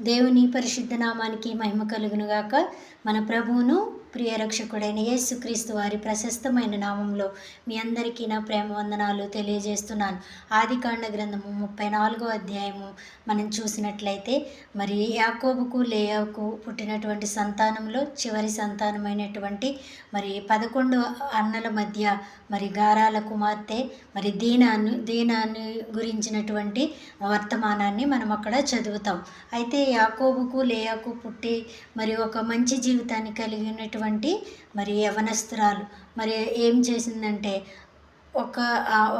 దేవుని పరిశుద్ధ నామానికి మహిమ కలుగునుగాక. మన ప్రభువును ప్రియ రక్షకుడైన యేసుక్రీస్తు వారి ప్రశస్తమైన నామంలో మీ అందరికీ నా ప్రేమ వందనాలు తెలియజేస్తున్నాను. ఆదికాండ గ్రంథము 34వ అధ్యాయము మనం చూసినట్లయితే, మరి యాకోబుకు లేయాకు పుట్టినటువంటి సంతానంలో చివరి సంతానమైనటువంటి మరి 11 అన్నల మధ్య మరి గారాల కుమార్తె మరి దీనాన్ని గురించినటువంటి వర్తమానాన్ని మనం అక్కడ చదువుతాం. అయితే యాకోబుకు లేయాకు పుట్టి మరి ఒక మంచి జీవితాన్ని కలిగినటువంటి మరి యవనస్తురాలు మరి ఏం చేసిందంటే,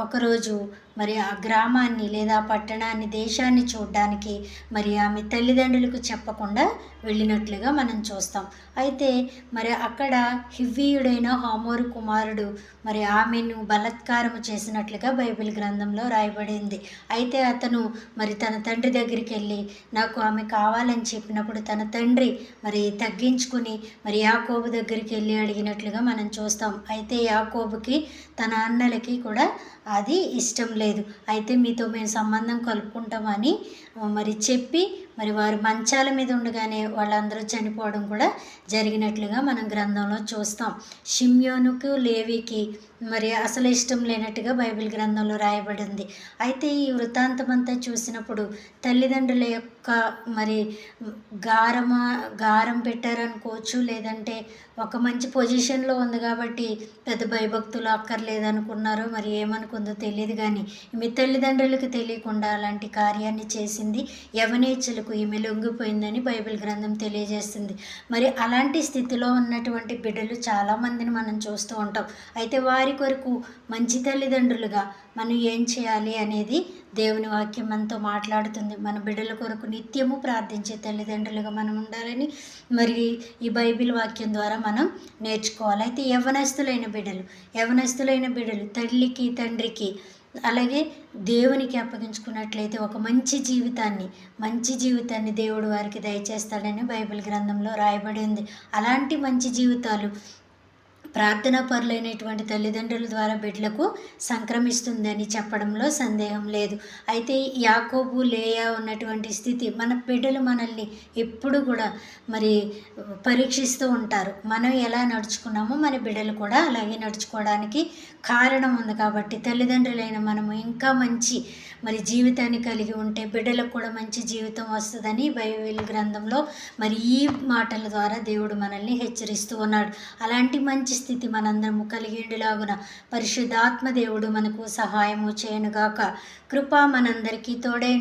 ఒకరోజు మరి ఆ గ్రామాన్ని లేదా పట్టణాన్ని, దేశాన్ని చూడడానికి మరి ఆమె తల్లిదండ్రులకు చెప్పకుండా వెళ్ళినట్లుగా మనం చూస్తాం. అయితే మరి అక్కడ హివ్వీయుడైన హామోరు కుమారుడు మరి ఆమెను బలాత్కారము చేసినట్లుగా బైబిల్ గ్రంథంలో రాయబడింది. అయితే అతను మరి తన తండ్రి దగ్గరికి వెళ్ళి నాకు ఆమె కావాలని చెప్పినప్పుడు తన తండ్రి మరి తగ్గించుకుని మరి యాకోబు దగ్గరికి వెళ్ళి అడిగినట్లుగా మనం చూస్తాం. అయితే యాకోబుకి తన అన్నలకి కూడా అది ఇష్టం లేదు. అయితే మీతో మేము సంబంధం కలుపుకుంటామని మరి చెప్పి మరి వారు మంచాల మీద ఉండగానే వాళ్ళందరూ చనిపోవడం కూడా జరిగినట్లుగా మనం గ్రంథంలో చూస్తాం. షిమ్యోనుకు లేవికి మరి అసలు ఇష్టం లేనట్టుగా బైబిల్ గ్రంథంలో రాయబడింది. అయితే ఈ వృత్తాంతం అంతా చూసినప్పుడు తల్లిదండ్రుల యొక్క మరి గారం పెట్టారనుకోవచ్చు, లేదంటే ఒక మంచి పొజిషన్లో ఉంది కాబట్టి పెద్ద భయభక్తులు అక్కర్లేదనుకున్నారో మరి ఏమనుకుందో తెలియదు. కానీ మీ తల్లిదండ్రులకు తెలియకుండా అలాంటి కార్యాన్ని చేసింది. యవనేచ్ఛలకు ఈమె లొంగిపోయిందని బైబిల్ గ్రంథం తెలియజేస్తుంది. మరి అలాంటి స్థితిలో ఉన్నటువంటి బిడ్డలు చాలామందిని మనం చూస్తూ ఉంటాం. అయితే వారి కొరకు మంచి తల్లిదండ్రులుగా మనం ఏం చేయాలి అనేది దేవుని వాక్యం మనతో మాట్లాడుతుంది. మన బిడ్డల కొరకు నిత్యము ప్రార్థించే తల్లిదండ్రులుగా మనం ఉండాలని మరి ఈ బైబిల్ వాక్యం ద్వారా మనం నేర్చుకోవాలి. అయితే యవనస్తులైన బిడ్డలు తల్లికి తండ్రికి అలాగే దేవునికి అప్పగించుకున్నట్లయితే ఒక మంచి జీవితాన్ని దేవుడు వారికి దయచేస్తాడని బైబిల్ గ్రంథంలో రాయబడింది. అలాంటి మంచి జీవితాలు ప్రార్థనా పరులైనటువంటి తల్లిదండ్రుల ద్వారా బిడ్డలకు సంక్రమిస్తుందని చెప్పడంలో సందేహం లేదు. అయితే యాకోబు లేయా ఉన్నటువంటి స్థితి, మన బిడ్డలు మనల్ని ఎప్పుడు కూడా మరి పరీక్షిస్తూ ఉంటారు. మనం ఎలా నడుచుకున్నామో మన బిడ్డలు కూడా అలాగే నడుచుకోవడానికి కారణం ఉంది. కాబట్టి తల్లిదండ్రులైన మనము ఇంకా మంచి మరి జీవితాన్ని కలిగి ఉంటే బిడ్డలకు కూడా మంచి జీవితం వస్తుందని బైబిల్ గ్రంథంలో మరి ఈ మాటల ద్వారా దేవుడు మనల్ని హెచ్చరిస్తూ ఉన్నాడు. అలాంటి మంచి స్థితి మనందరము కలిగిండులాగున పరిశుద్ధాత్మ దేవుడు మనకు సహాయము చేయనుగాక. కృప మనందరికీ తోడై